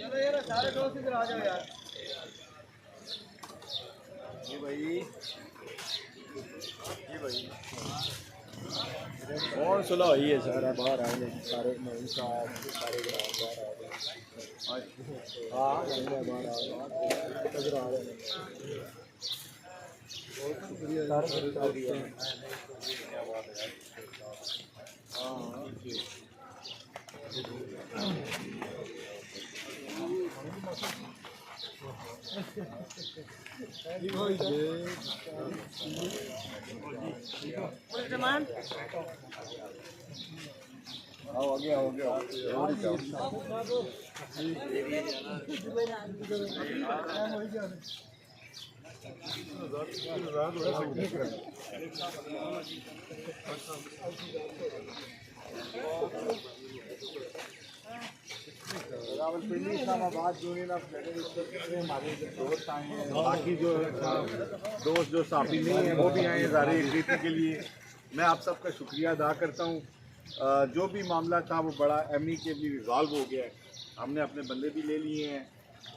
सारे दोस्त इधर आ जाओ यार। ये भाई कौन सुलह हुई है सारा बाहर आए सारे सारे बाहर आ गए। हाँ बाहर आ रहे हो गया रावलपिंडी इस्लामाबाद जो है ना हमारे दोस्त आए हैं, बाकी जो दोस्त जो साफी नहीं है वो भी आए हैं ज़ाहिर यकजहती के लिए। मैं आप सबका शुक्रिया अदा करता हूँ। जो भी मामला था वो बड़ा एमिकेबली रिजॉल्व हो गया है। हमने अपने बंदे भी ले लिए हैं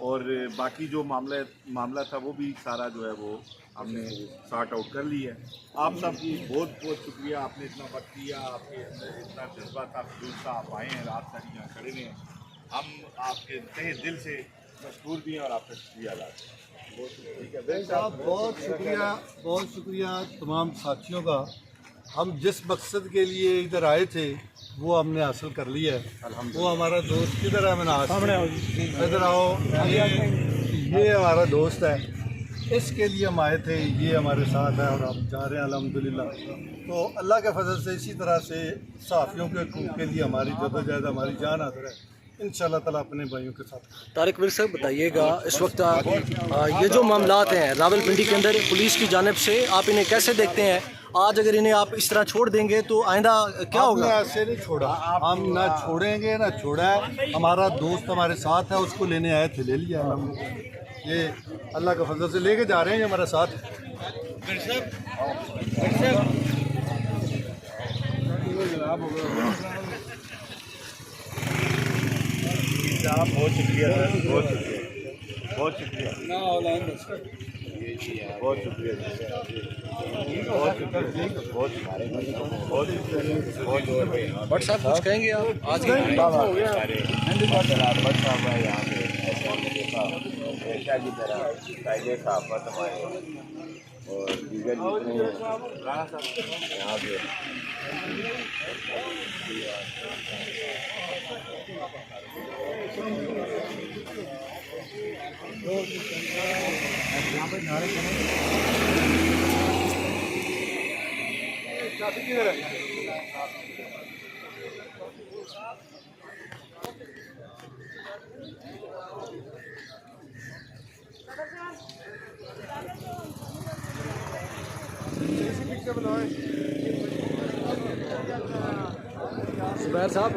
और बाकी जो मामला था वो भी सारा जो है वो हमने सॉर्ट आउट कर लिया है। आप सबकी बहुत बहुत शुक्रिया, आपने इतना वक्त दिया, आपके अंदर इतना जज्बा था, खजूर सा आप आए हैं, रात सारी यहाँ खड़े हुए हैं। हम आपके तहे दिल से मशहूर भी हैं और आपका शुक्रिया अदा करते हैं। बहुत शुक्रिया तमाम साथियों का। हम जिस मकसद के लिए इधर आए थे वो हमने हासिल कर लिया है। वो हमारा दोस्त किधर है? मैंने इधर आओ, ये हमारा दोस्त है, इसके लिए हम आए थे, ये हमारे साथ है और हम जा रहे हैं अल्हम्दुलिल्लाह। तो अल्लाह के फजल से इसी तरह से सहाफ़ियों के हकूक़ के लिए हमारी जदोजहद, हमारी जान हाज़िर है इंशाअल्लाह ताला अपने भाइयों के साथ। तारिक मिर साहब बताइएगा, इस वक्त ये जो मामलात हैं रावलपिंडी के अंदर पुलिस की जानिब से, आप इन्हें कैसे देखते हैं? आज अगर इन्हें आप इस तरह छोड़ देंगे तो आइंदा क्या होगा? ऐसे नहीं छोड़ा, हम ना छोड़ेंगे ना छोड़ा है। हमारा दोस्त हमारे साथ है, उसको लेने आए थे, ले लिया हम। ये अल्लाह के फजल से लेके जा रहे हैं, ये हमारे साथ। बहुत शुक्रिया सर, बहुत शुक्रिया, बहुत शुक्रिया, बहुत शुक्रिया, बट साहब कुछ कहेंगे आप? आज हो गया यहाँ पे ऐसा की तरह कायदे का और दीगर जितने यहाँ पे जुबैर साहब